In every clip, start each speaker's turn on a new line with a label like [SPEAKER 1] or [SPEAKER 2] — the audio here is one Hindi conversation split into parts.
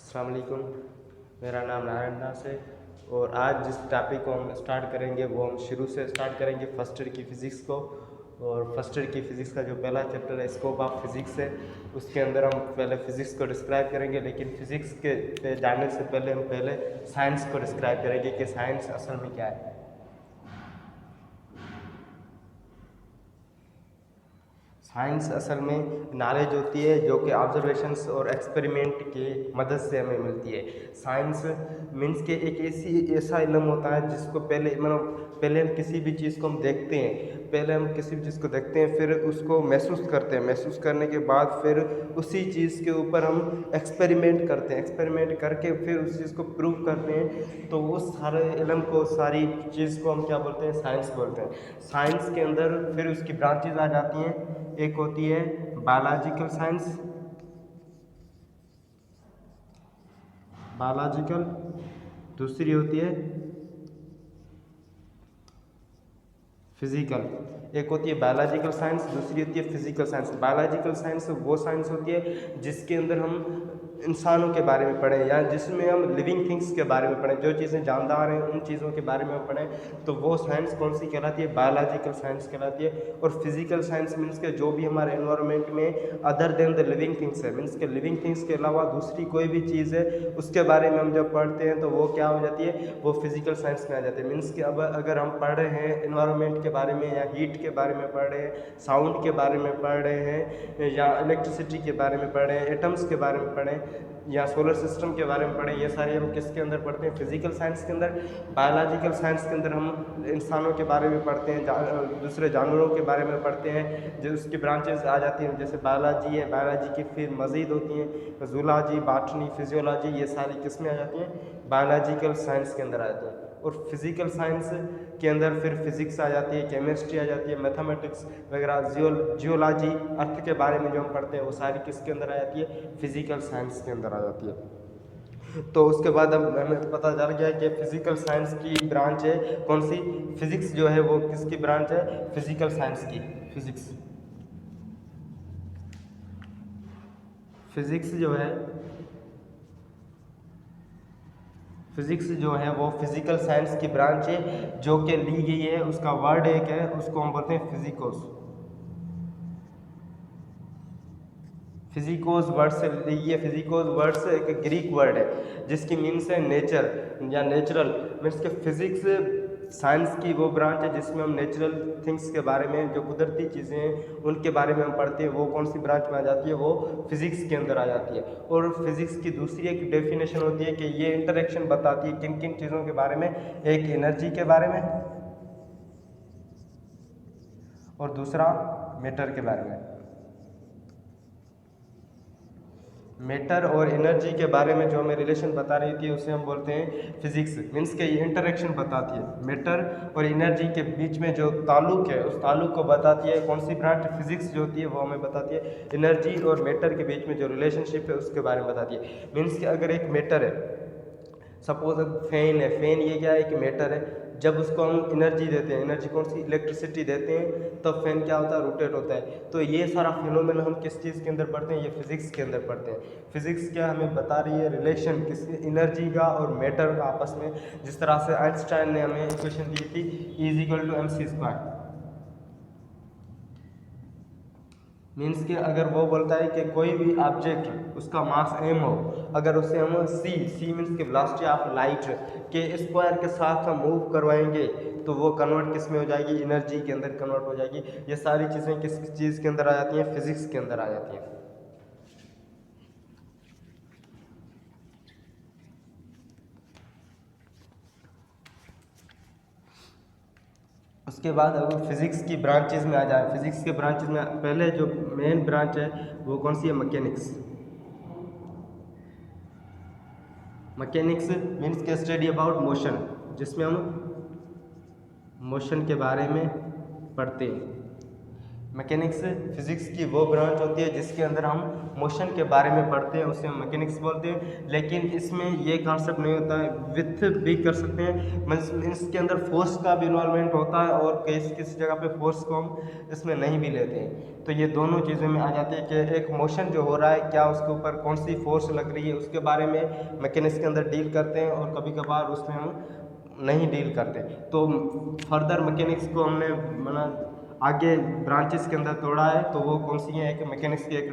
[SPEAKER 1] अस्सलाम वालेकुम। मेरा नाम नारायण दास है और आज जिस टॉपिक को हम स्टार्ट करेंगे वो हम शुरू से स्टार्ट करेंगे फर्स्ट ईयर की फ़िज़िक्स को। और फर्स्ट ईयर की फ़िज़िक्स का जो पहला चैप्टर है स्कोप ऑफ फिज़िक्स है, उसके अंदर हम पहले फ़िज़िक्स को डिस्क्राइब करेंगे। लेकिन फ़िज़िक्स के पे जाने से पहले हम पहले साइंस को डिस्क्राइब करेंगे कि साइंस असल में क्या है। साइंस असल में नॉलेज होती है जो कि ऑब्जर्वेशंस और एक्सपेरिमेंट की मदद से हमें मिलती है। साइंस मीन्स के एक ऐसा इल्म होता है जिसको पहले हम किसी भी चीज़ को हम देखते हैं, पहले हम किसी भी चीज़ को देखते हैं, फिर उसको महसूस करते हैं, महसूस करने के बाद फिर उसी चीज़ के ऊपर हम एक्सपेरिमेंट करते हैं, एक्सपेरिमेंट करके फिर उस चीज़ को प्रूव करते हैं। तो उस सारे इल्म को, सारी चीज़ को हम क्या बोलते हैं? साइंस बोलते हैं। साइंस के अंदर फिर उसकी ब्रांचेज आ जाती हैं। एक होती है बायोलॉजिकल साइंस, बायोलॉजिकल। दूसरी होती है फिजिकल। एक होती है बायोलॉजिकल साइंस, दूसरी होती है फिजिकल साइंस। बायोलॉजिकल साइंस वो साइंस होती है जिसके अंदर हम इंसानों के बारे में पढ़ें या जिसमें हम लिविंग थिंग्स के बारे में पढ़ें, जो चीज़ें जानदार हैं उन चीज़ों के बारे में हम पढ़ें, तो वो साइंस कौन सी कहलाती है? बायोलॉजिकल साइंस कहलाती है। और फिजिकल साइंस मीन्स के जो भी हमारे एनवायरनमेंट में other than the living things है, मीन्स के लिविंग थिंग्स के अलावा दूसरी कोई भी चीज़ है उसके बारे में हम जब पढ़ते हैं तो वो क्या हो जाती है? वो फिजिकल साइंस में आ जाती है। मीन्स कि अब अगर हम पढ़ रहे हैं एनवायरनमेंट के बारे में या हीट के बारे में पढ़ रहे हैं, साउंड के बारे में पढ़ रहे हैं या इलेक्ट्रिसिटी के बारे में पढ़ रहे हैं, एटम्स के बारे में पढ़ें या सोलर सिस्टम के बारे में पढ़ें, ये सारे हम किसके अंदर पढ़ते हैं? फिजिकल साइंस के अंदर। बायोलॉजिकल साइंस के अंदर हम इंसानों के बारे में पढ़ते हैं, दूसरे जानवरों के बारे में पढ़ते हैं, जो उसकी ब्रांचेस आ जाती हैं। जैसे बायोलॉजी है, बायोलॉजी की फिर मज़ीद होती हैं जूलॉजी, बॉटनी, फिजियोलॉजी, ये सारी किसमें आ जाती हैं? बायोलॉजिकल साइंस के अंदर आ जाती हैं। और फिज़िकल साइंस के अंदर फिर फिज़िक्स आ जाती है, केमिस्ट्री आ जाती है, मैथमेटिक्स वगैरह, जियोलॉजी, अर्थ के बारे में जो हम पढ़ते हैं वो सारी किसके अंदर आ जाती है? फिज़िकल साइंस के अंदर आ जाती है। तो उसके बाद अब हमें तो पता चल गया कि फिज़िकल साइंस की ब्रांच है कौन सी? फिज़िक्स जो है वो किसकी ब्रांच है? फिज़िकल साइंस की। फिज़िक्स फिज़िक्स जो है फिज़िक्स जो है वो फिज़िकल साइंस की ब्रांच है जो कि ली गई है, उसका वर्ड एक है, उसको हम बोलते हैं फिजिकोस। फिजिकोस वर्ड से ली गई है। फिजिकोस वर्ड से एक ग्रीक वर्ड है जिसकी मीन्स है नेचर या नेचुरल। मीन्स के फिज़िक्स साइंस की वो ब्रांच है जिसमें हम नेचुरल थिंग्स के बारे में, जो कुदरती चीज़ें हैं उनके बारे में हम पढ़ते हैं। वो कौन सी ब्रांच में आ जाती है? वो फिज़िक्स के अंदर आ जाती है। और फिज़िक्स की दूसरी एक डेफिनेशन होती है कि ये इंटरेक्शन बताती है किन किन चीज़ों के बारे में? एक एनर्जी के बारे में और दूसरा मैटर के बारे में। मैटर और एनर्जी के बारे में जो हमें रिलेशन बता रही थी उसे हम बोलते हैं फिजिक्स। मीन्स के ये इंटरेक्शन बताती है, मैटर और एनर्जी के बीच में जो ताल्लुक है उस ताल्लुक को बताती है। कौन सी ब्रांच? फिजिक्स जो होती है वो हमें बताती है एनर्जी और मैटर के बीच में जो रिलेशनशिप है उसके बारे में बताती है। मीन्स कि अगर एक मैटर है, सपोज अब फैन है, फैन ये क्या है? एक मैटर है। जब उसको हम एनर्जी देते हैं, एनर्जी कौन सी? इलेक्ट्रिसिटी देते हैं, तब फैन क्या होता है? रोटेट होता है। तो ये सारा फिनोमेना हम किस चीज़ के अंदर पढ़ते हैं? ये फिजिक्स के अंदर पढ़ते हैं। फिजिक्स क्या हमें बता रही है? रिलेशन किस एनर्जी का और मैटर का आपस में। जिस तरह से आइंस्टाइन ने हमें इक्वेशन दी थी E=mc²। मीन्स कि अगर वो बोलता है कि कोई भी ऑब्जेक्ट उसका मास m हो, अगर उसे हम c मीन्स कि वेलोसिटी ऑफ लाइट के स्क्वायर के साथ हम मूव करवाएंगे तो वो कन्वर्ट किस में हो जाएगी? एनर्जी के अंदर कन्वर्ट हो जाएगी। ये सारी चीज़ें किस चीज़ के अंदर आ जाती हैं? फिजिक्स के अंदर आ जाती हैं। उसके बाद अगर फिज़िक्स की ब्रांचेज में आ जाए, फिज़िक्स के ब्रांचेज में पहले जो मेन ब्रांच है वो कौन सी है? मैकेनिक्स। मैकेनिक्स मीन्स के स्टडी अबाउट मोशन, जिसमें हम मोशन के बारे में पढ़ते हैं। मैकेनिक्स फिजिक्स की वो ब्रांच होती है जिसके अंदर हम मोशन के बारे में पढ़ते हैं, उसे हम मैकेनिक्स बोलते हैं। लेकिन इसमें ये कॉन्सेप्ट नहीं होता है, विथ भी कर सकते हैं, मीन्स इसके अंदर फोर्स का भी इन्वॉल्वमेंट होता है और किसी जगह पे फोर्स को हम इसमें नहीं भी लेते हैं। तो ये दोनों चीज़ें में आ जाती है कि एक मोशन जो हो रहा है क्या उसके ऊपर कौन सी फोर्स लग रही है, उसके बारे में मैकेनिक्स के अंदर डील करते हैं और कभी कभार उसमें हम नहीं डील करते। तो फर्दर मैकेनिक्स को हमने आगे ब्रांचेस के अंदर तोड़ा है, तो वो कौन सी है, एक मैकेनिक्स की, एक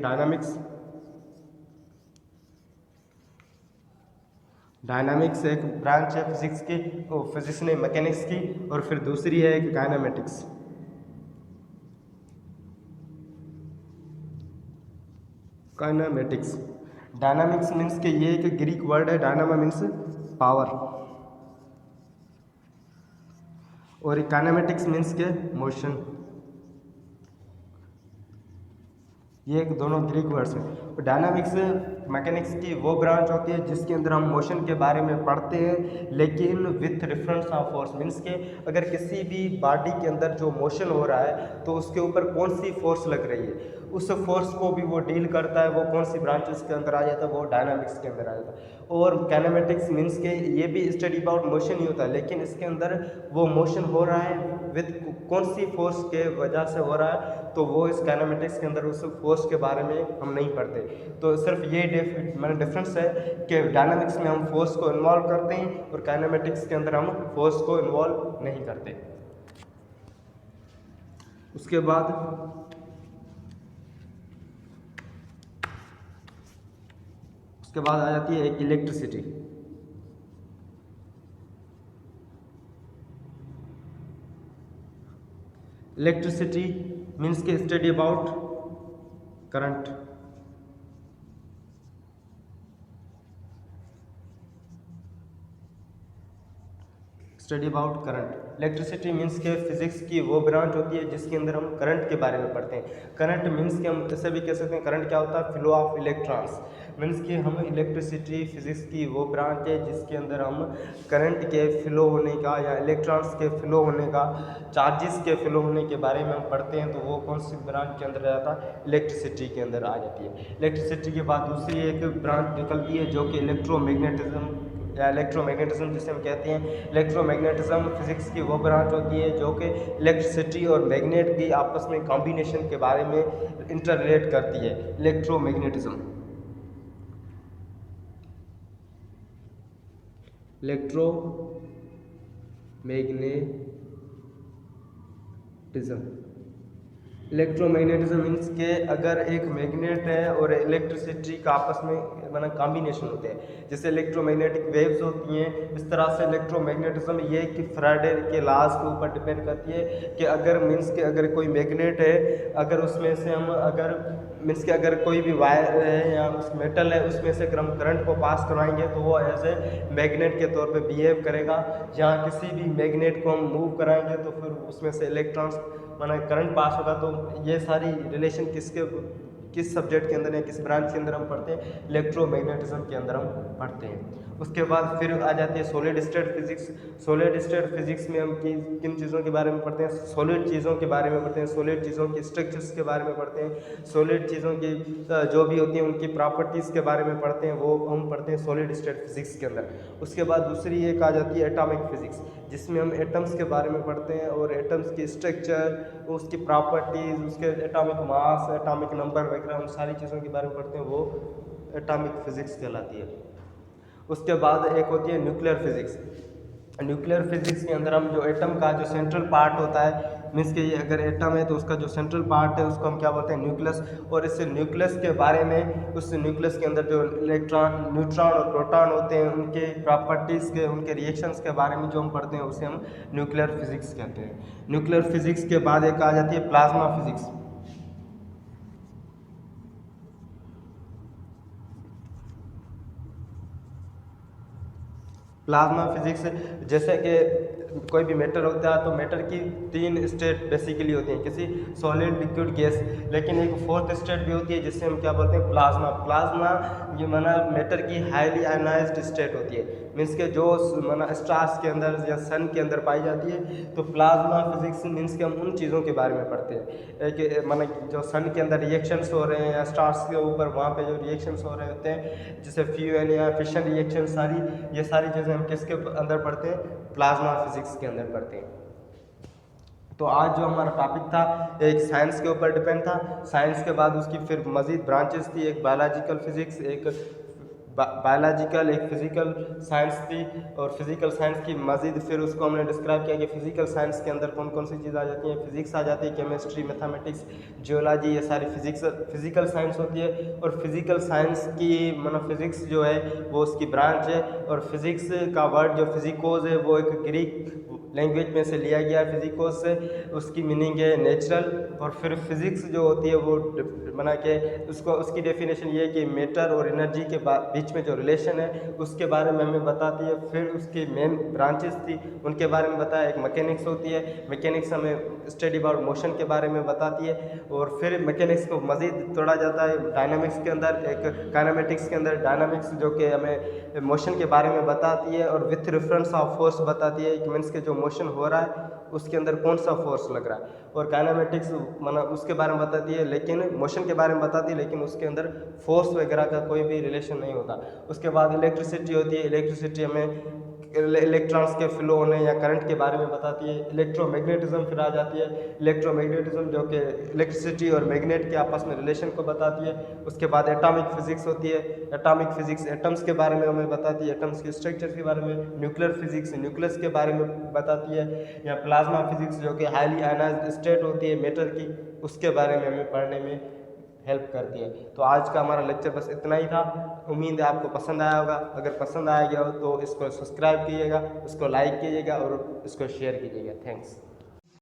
[SPEAKER 1] डायनामिक्स एक ब्रांच है फिजिक्स की, फिजिक्स ने मैकेनिक्स की, और फिर दूसरी है एक काइनेमेटिक्स। काइनेमेटिक्स डायनामिक्स मीन्स के ये एक ग्रीक वर्ड है, डायनामा मीन्स पावर, और काइनेमेटिक्स मीन्स के मोशन। ये एक दोनों ग्रीक वर्ड्स हैं। डायनामिक्स मैकेनिक्स की वो ब्रांच होती है जिसके अंदर हम मोशन के बारे में पढ़ते हैं, लेकिन with reference of force, means के अगर किसी भी बॉडी के अंदर जो मोशन हो रहा है तो उसके ऊपर कौन सी फोर्स लग रही है, उस फोर्स को भी वो डील करता है। वो कौन सी ब्रांचेस के अंदर आ जाता है, वो डायनामिक्स के अंदर आ जाता है। और काइनेमेटिक्स मीन्स के ये भी स्टडी अबाउट मोशन ही होता है, लेकिन इसके अंदर वो मोशन हो रहा है विथ कौन सी फोर्स के वजह से हो रहा है, तो वो इस काइनेमेटिक्स के अंदर उस फोर्स के बारे में हम नहीं पढ़ते। तो सिर्फ ये डिफरेंस है कि डायनामिक्स में हम फोर्स को इन्वॉल्व करते हैं और काइनेमेटिक्स के अंदर हम फोर्स को इन्वॉल्व नहीं करते। उसके बाद आ जाती है एक इलेक्ट्रिसिटी। इलेक्ट्रिसिटी मीन्स के study about current. Study about current. Electricity means के फिजिक्स की वो ब्रांच होती है जिसके अंदर हम करंट के बारे में पढ़ते हैं। करंट मीन्स के हम ऐसे भी कह सकते हैं, करंट क्या होता है, फ्लो ऑफ इलेक्ट्रॉन्स। मीन्स कि हम इलेक्ट्रिसिटी फिजिक्स की वो ब्रांच है जिसके अंदर हम करंट के फ्लो होने का या इलेक्ट्रॉन्स के फ्लो होने का, चार्जेस के फ्लो होने के बारे में हम पढ़ते हैं। तो वो कौन सी ब्रांच के अंदर जाता है, इलेक्ट्रिसिटी के अंदर आ जाती है। इलेक्ट्रिसिटी के बाद दूसरी एक ब्रांच निकलती है जो कि इलेक्ट्रोमैग्नेटिज्म या इलेक्ट्रोमैग्नेटिज्म जिसे हम कहते हैं। इलेक्ट्रोमैग्नेटिज्म फिजिक्स की वो ब्रांच होती है जो कि इलेक्ट्रिसिटी और मैग्नेट की आपस में कॉम्बिनेशन के बारे में इंटर रिलेट करती है। इलेक्ट्रोमैग्नेटिज्म इलेक्ट्रोमैग्नेटिज्म मीन्स के अगर एक मैग्नेट है और इलेक्ट्रिसिटी का आपस में कॉम्बिनेशन होते हैं, जैसे इलेक्ट्रोमैग्नेटिक वेव्स होती हैं, इस तरह से इलेक्ट्रोमैग्नेटिज्म ये कि फैराडे के लॉज के ऊपर डिपेंड करती है कि अगर मीन्स के अगर कोई मैग्नेट है, अगर उसमें से हम अगर मीन्स के अगर कोई भी वायर है या उस मेटल है उसमें से अगर हम करंट को पास करवाएंगे तो वो एज ए मैग्नेट के तौर पे बिहेव करेगा। जहाँ किसी भी मैग्नेट को हम मूव कराएंगे तो फिर उसमें से इलेक्ट्रॉन्स करंट पास होगा। तो ये सारी रिलेशन किस सब्जेक्ट के अंदर या किस ब्रांच के अंदर हम पढ़ते हैं, इलेक्ट्रोमैग्नेटिज्म के अंदर हम पढ़ते हैं। उसके बाद फिर आ जाती है solid state physics. Solid state physics में हम किन चीज़ों के बारे में पढ़ते हैं, सॉलिड चीज़ों के बारे में पढ़ते हैं, सॉलिड चीज़ों के स्ट्रक्चर्स के बारे में पढ़ते हैं, सॉलिड चीज़ों की जो भी होती हैं उनकी प्रॉपर्टीज़ के बारे में पढ़ते हैं, वो हम पढ़ते हैं सॉलिड स्टेट फिजिक्स के अंदर। उसके बाद दूसरी एक आ जाती है एटॉमिक फिजिक्स, जिसमें हम एटम्स के बारे में पढ़ते हैं और एटम्स की स्ट्रक्चर, उसकी प्रॉपर्टीज़, उसके एटॉमिक मास, एटॉमिक नंबर वगैरह उन सारी चीज़ों के बारे में पढ़ते हैं, वो एटॉमिक फिजिक्स कहलाती है। उसके बाद एक होती है न्यूक्लियर फिजिक्स। न्यूक्लियर फिजिक्स के अंदर हम जो एटम का जो सेंट्रल पार्ट होता है, मीन्स कि ये अगर एटम है तो उसका जो सेंट्रल पार्ट है उसको हम क्या बोलते हैं, न्यूक्लियस। और इस न्यूक्लियस के बारे में, उस न्यूक्लियस के अंदर जो इलेक्ट्रॉन, न्यूट्रॉन और प्रोटॉन होते हैं, उनके प्रॉपर्टीज़ के, उनके रिएक्शंस के बारे में जो हम पढ़ते हैं उसे हम न्यूक्लियर फिजिक्स कहते हैं। न्यूक्लियर फिजिक्स के बाद एक आ जाती है प्लाज्मा फिजिक्स। प्लाज्मा फिजिक्स, जैसे कि कोई भी मैटर होता है तो मैटर की 3 स्टेट बेसिकली होती हैं, किसी सॉलिड, लिक्विड, गैस, लेकिन एक फोर्थ स्टेट भी होती है जिससे हम क्या बोलते हैं, प्लाज्मा। प्लाज्मा ये माना मैटर की हाईली आयनाइज्ड स्टेट होती है, मीन्स के जो माना स्टार्स के अंदर या सन के अंदर पाई जाती है। तो प्लाज्मा फिजिक्स मीन्स के हम उन चीज़ों के बारे में पढ़ते हैं कि माना जो सन के अंदर रिएक्शंस हो रहे हैं या स्टार्स के ऊपर वहाँ पे जो रिएक्शंस हो रहे होते हैं, जैसे फ्यूएल या फिशन रिएक्शन, ये सारी चीज़ें हम किसके अंदर पढ़ते हैं, प्लाज्मा फिजिक्स के अंदर पढ़ते हैं। तो आज जो हमारा टॉपिक था एक साइंस के ऊपर डिपेंड था। साइंस के बाद उसकी फिर मज़ीद ब्रांचेस थी, एक बायोलॉजिकल फिजिक्स, एक बायोलॉजिकल, एक फिज़िकल साइंस थी, और फिज़िकल साइंस की मज़ीद फिर उसको हमने डिस्क्राइब किया कि फ़िज़िकल साइंस के अंदर कौन कौन सी चीज़ आ जाती हैं। फिज़िक्स आ जाती है, केमिस्ट्री, मैथमेटिक्स, जियोलॉजी, ये सारी फिज़िकल साइंस होती है। और फिज़िकल साइंस की मतलब फिज़िक्स जो है वो उसकी ब्रांच है, और फिज़िक्स का वर्ड जो फिजिकोज है वो एक ग्रीक लैंग्वेज में से लिया गया है, फिजिकोज से, उसकी मीनिंग है नेचुरल। और फिर फिज़िक्स जो होती है वो बना के उसको उसकी डेफिनेशन ये है कि मैटर और एनर्जी के बीच में जो रिलेशन है उसके बारे में हमें बताती है। फिर उसकी मेन ब्रांचेस थी उनके बारे में बताया, एक मैकेनिक्स होती है, मैकेनिक्स हमें स्टडी अबाउट मोशन के बारे में बताती है। और फिर मैकेनिक्स को मज़ीद तोड़ा जाता है डायनामिक्स के अंदर, एक काइनेमेटिक्स के अंदर, डायनामिक्स जो कि हमें मोशन के बारे में बताती है और विथ रेफरेंस ऑफ फोर्स बताती है कि मीन्स के जो मोशन हो रहा है उसके अंदर कौन सा फोर्स लग रहा है। और काइनेमेटिक्स मतलब उसके बारे में बताती है, लेकिन मोशन के बारे में बताती है, लेकिन उसके अंदर फोर्स वगैरह का कोई भी रिलेशन नहीं होता। उसके बाद इलेक्ट्रिसिटी होती है, इलेक्ट्रिसिटी हमें इलेक्ट्रॉन्स के फ्लो होने या करंट के बारे में बताती है। इलेक्ट्रोमैग्नेटिज्म फिर आ जाती है, इलेक्ट्रोमैग्नेटिज्म जो कि इलेक्ट्रिसिटी और मैग्नेट के आपस में रिलेशन को बताती है। उसके बाद एटॉमिक फिजिक्स होती है, एटॉमिक फिजिक्स एटम्स के बारे में हमें बताती है, एटम्स के स्ट्रक्चर के बारे में। न्यूक्लियर फिजिक्स न्यूक्लियस के बारे में बताती है, या प्लाज्मा फिजिक्स जो कि हाईली आयनाइज्ड स्टेट होती है मैटर की, उसके बारे में हमें पढ़ने में हेल्प करती है। तो आज का हमारा लेक्चर बस इतना ही था। उम्मीद है आपको पसंद आया होगा। अगर पसंद आया गया हो तो इसको सब्सक्राइब कीजिएगा, इसको लाइक कीजिएगा और इसको शेयर कीजिएगा। थैंक्स।